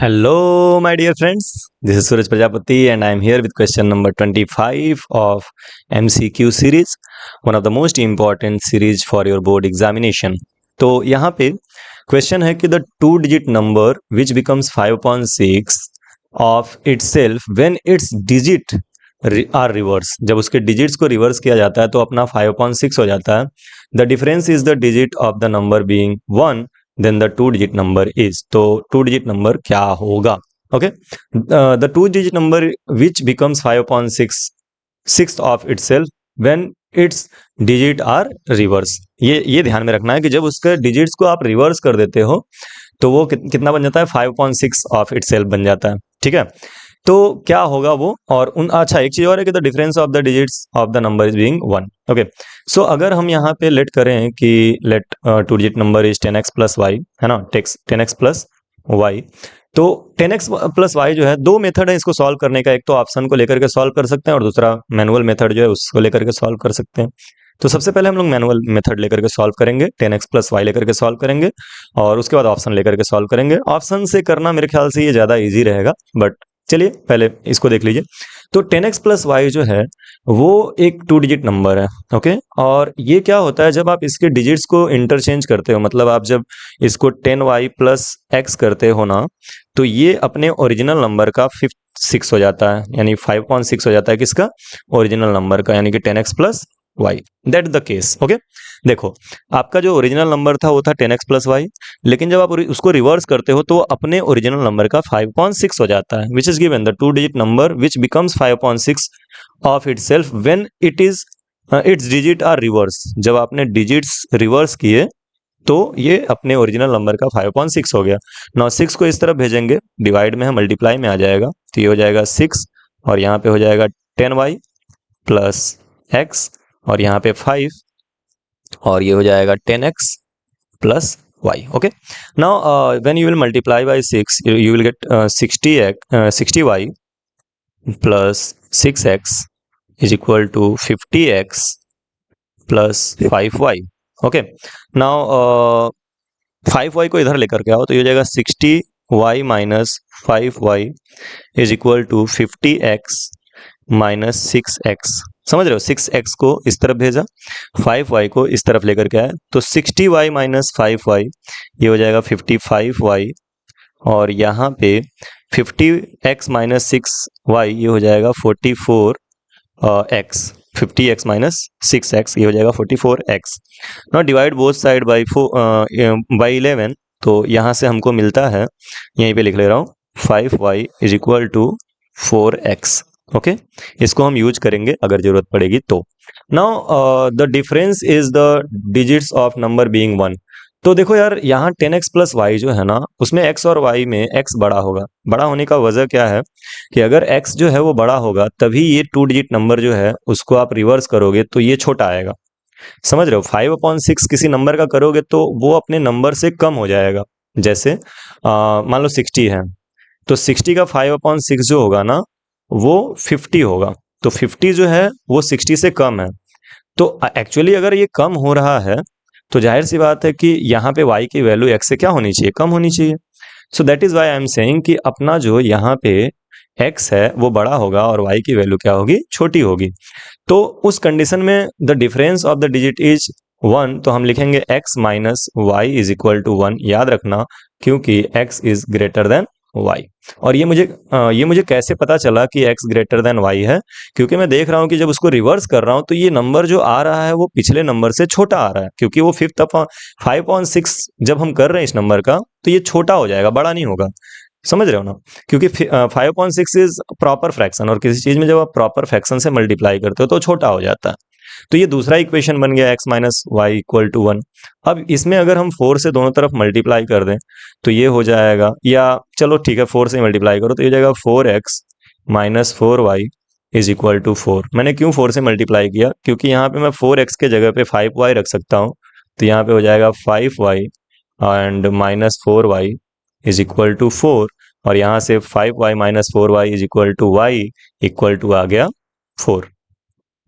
Hello, my dear friends. This is Suraj Prajapati, and I am here with question number 25 of MCQ series, one of the most important series for your board examination. तो यहाँ पे question है कि the two-digit number which becomes 5.6 of itself when its digit are reverse. जब उसके digits को reverse किया जाता है तो अपना 5.6 हो जाता है. The difference is the digit of the number being 1. Then the two digit number is, तो टू डिजिट नंबर क्या होगा? Okay, the two digit number which becomes 5.6 of itself when its digit are reverse. ये ध्यान में रखना है कि जब उसके डिजिट्स को आप रिवर्स कर देते हो तो वो कितना बन जाता है? 5.6 ऑफ इटसेल्फ बन जाता है. ठीक है, तो क्या होगा वो? और अच्छा, एक चीज और है कि the difference of the digits of the number is being 1. Okay, so अगर हम यहाँ पे लेट करें कि let two digit number is 10x plus y, है ना, 10x प्लस वाई, तो 10x प्लस वाई जो है, दो मेथड है इसको सॉल्व करने का. एक तो ऑप्शन को लेकर के सॉल्व कर सकते हैं और दूसरा मैनुअल मेथड जो है उसको लेकर के सॉल्व कर सकते हैं. तो सबसे पहले हम लोग मैनुअल मेथड लेकर के सॉल्व करेंगे, 10x प्लस वाई लेकर के सॉल्व करेंगे और उसके बाद ऑप्शन लेकर के सॉल्व करेंगे. ऑप्शन से करना मेरे ख्याल से ये ज़्यादा ईजी रहेगा, बट चलिए पहले इसको देख लीजिए. तो 10x प्लस वाई जो है वो एक टू डिजिट नंबर है. ओके, और ये क्या होता है जब आप इसके डिजिट्स को इंटरचेंज करते हो, मतलब आप जब इसको 10y प्लस एक्स करते हो ना, तो ये अपने ओरिजिनल नंबर का 6 हो जाता है, यानी 5.6 हो जाता है किसका? ओरिजिनल नंबर का, यानी कि 10x plus y. That the case. Okay, देखो आपका जो ओरिजिनल नंबर था वो था 10x प्लस वाई, लेकिन जब आप उसको रिवर्स करते हो तो अपने ओरिजिनल नंबर का 5.6 हो जाता है, which is given the two digit number which becomes 5.6 of itself when it is its digit are reverse. जब आपने डिजिट्स रिवर्स किए तो ये अपने ओरिजिनल नंबर का 5.6 हो गया. नौ 6 को इस तरफ भेजेंगे, डिवाइड में है, मल्टीप्लाई में आ जाएगा, तो ये हो जाएगा 6 और यहाँ पे हो जाएगा 10y प्लस एक्स और यहाँ पे 5 और ये हो जाएगा 10x plus y. Okay, now when you will multiply by 6 you will get 60y plus 6x is equal to 50x plus 5y. Okay, now 5y को इधर लेकर के आओ तो ये हो जाएगा 60y minus 5y is equal to 50x minus 6x. समझ रहे हो? 6x को इस तरफ भेजा, 5y को इस तरफ लेकर के आए, तो 60y माइनस 5y ये हो जाएगा 55y और यहाँ पे 50x माइनस 6y ये हो जाएगा 44x. 50x माइनस 6x ये हो जाएगा 44x. Not divide both side by 11, तो यहाँ से हमको मिलता है, यहीं पे लिख ले रहा हूँ, 5y is equal to 4x. Okay, इसको हम यूज करेंगे अगर जरूरत पड़ेगी तो. Now the difference is the digits of number being 1. तो देखो यार, यहाँ 10x प्लस वाई जो है ना, उसमें x और y में x बड़ा होगा. बड़ा होने का वजह क्या है कि अगर x जो है वो बड़ा होगा तभी ये टू डिजिट नंबर जो है उसको आप रिवर्स करोगे तो ये छोटा आएगा. समझ रहे हो? 5.6 किसी नंबर का करोगे तो वो अपने नंबर से कम हो जाएगा. जैसे मान लो 60 है, तो 60 का 5.6 जो होगा ना वो 50 होगा, तो 50 जो है वो 60 से कम है. तो एक्चुअली अगर ये कम हो रहा है तो जाहिर सी बात है कि यहाँ पे y की वैल्यू x से क्या होनी चाहिए? कम होनी चाहिए. So that is why I am saying कि अपना जो यहाँ पे x है वो बड़ा होगा और y की वैल्यू क्या होगी? छोटी होगी. तो उस कंडीशन में the difference of the digit is 1, तो हम लिखेंगे x minus y is equal to 1. याद रखना, क्योंकि x is greater than y. और ये मुझे कैसे पता चला कि x ग्रेटर देन y है? क्योंकि मैं देख रहा हूँ कि जब उसको रिवर्स कर रहा हूँ तो ये नंबर जो आ रहा है वो पिछले नंबर से छोटा आ रहा है, क्योंकि वो 5.6 जब हम कर रहे हैं इस नंबर का तो ये छोटा हो जाएगा, बड़ा नहीं होगा. समझ रहे हो ना? क्योंकि 5.6 इज प्रॉपर फ्रैक्शन, और किसी चीज में जब आप प्रॉपर फ्रैक्शन से मल्टीप्लाई करते हो तो छोटा हो जाता है. तो ये दूसरा इक्वेशन बन गया x minus y equal to 1. अब इसमें अगर हम 4 से दोनों तरफ मल्टीप्लाई कर दें तो ये हो जाएगा, या चलो ठीक है 4 से मल्टीप्लाई करो तो ये हो जाएगा 4x minus 4y is equal to 4. मैंने क्यों 4 से मल्टीप्लाई किया? क्योंकि यहाँ पे मैं 4x के जगह पे 5y रख सकता हूँ, तो यहाँ पे हो जाएगा 5y and minus 4y is equal to 4, और यहाँ से 5y minus 4y is equal to y equal to आ गया 4.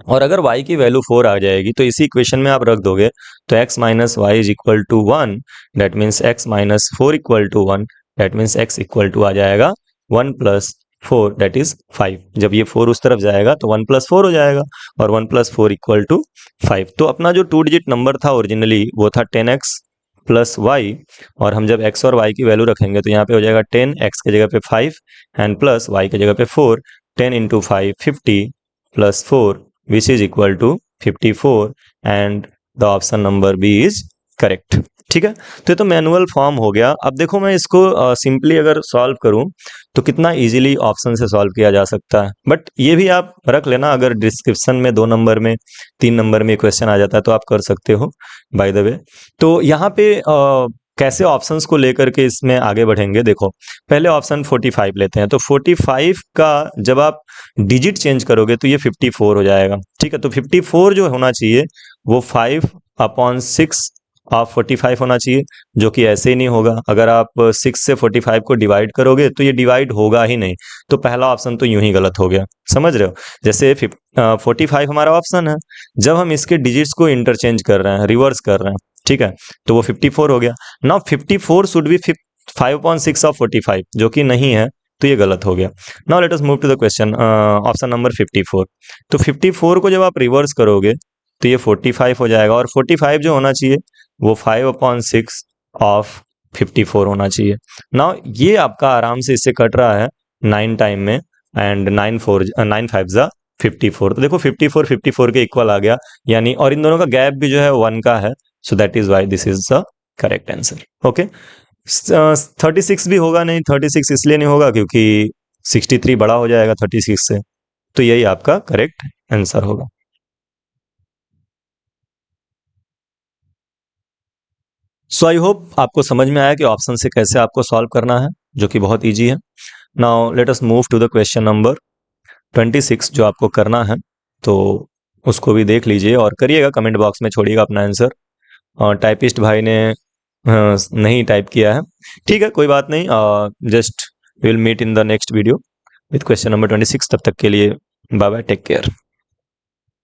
और अगर y की वैल्यू 4 आ जाएगी तो इसी इक्वेशन में आप रख दोगे तो x minus y is equal to 1. That means x minus 4 equal to 1. That means x equal to आ जाएगा 1 प्लस 4 दैट इज 5। जब ये 4 उस तरफ जाएगा तो 1 प्लस 4 हो जाएगा और 1 प्लस 4 इक्वल टू 5। तो अपना जो 2 डिजिट नंबर था ओरिजिनली वो था 10x प्लस वाई, और हम जब x और y की वैल्यू रखेंगे तो यहाँ पे हो जाएगा 10, x के जगह पे 5 एंड प्लस y के जगह पे 4। 10 into 5 50 plus 4 which is equal to 54 and the option number B is correct. ठीक है, तो ये तो मैनुअल फॉर्म हो गया। अब देखो मैं इसको सिंपली अगर सॉल्व करूं तो कितना इजीली ऑप्शन से सॉल्व किया जा सकता है। बट ये भी आप रख लेना, अगर डिस्क्रिप्शन में 2 नंबर में 3 नंबर में क्वेश्चन आ जाता है तो आप कर सकते हो बाय द वे। तो यहाँ पे कैसे ऑप्शंस को लेकर के इसमें आगे बढ़ेंगे, देखो पहले ऑप्शन 45 लेते हैं। तो 45 का जब आप डिजिट चेंज करोगे तो ये 54 हो जाएगा। ठीक है, तो 54 जो होना चाहिए वो 5/6 ऑफ 45 होना चाहिए, जो कि ऐसे ही नहीं होगा। अगर आप 6 से 45 को डिवाइड करोगे तो ये डिवाइड होगा ही नहीं, तो पहला ऑप्शन तो यूं ही गलत हो गया। समझ रहे हो, जैसे 45 हमारा ऑप्शन है, जब हम इसके डिजिट्स को इंटरचेंज कर रहे हैं, रिवर्स कर रहे हैं, ठीक है, तो वो 54 हो गया। नाउ 54 शुड बी 5/6 ऑफ 45, जो कि नहीं है, तो ये गलत हो गया। Now let us move to the question option number 54। तो 54 को जब आप रिवर्स करोगे तो ये 45 हो जाएगा, और 45 जो होना चाहिए वो 5/6 ऑफ 54 होना चाहिए। नाउ ये आपका आराम से इससे कट रहा है 9 टाइम में, एंड 9 5 जा 54। तो देखो 54 54 के इक्वल आ गया, यानी और इन दोनों का गैप भी जो है 1 का है, सो that is why this is the correct answer. Okay, 36 भी होगा नहीं, 36 इसलिए नहीं होगा क्योंकि 63 बड़ा हो जाएगा 36 से, तो यही आपका करेक्ट आंसर होगा। सो आई होप आपको समझ में आया कि ऑप्शन से कैसे आपको सॉल्व करना है, जो कि बहुत इजी है। Now let us move to the question number 26 जो आपको करना है, तो उसको भी देख लीजिए और करिएगा, कमेंट बॉक्स में छोड़िएगा अपना आंसर। और टाइपिस्ट भाई ने नहीं टाइप किया है, ठीक है कोई बात नहीं, just will meet in the next video with question number 26। तब तक के लिए बाय बाय, टेक केयर।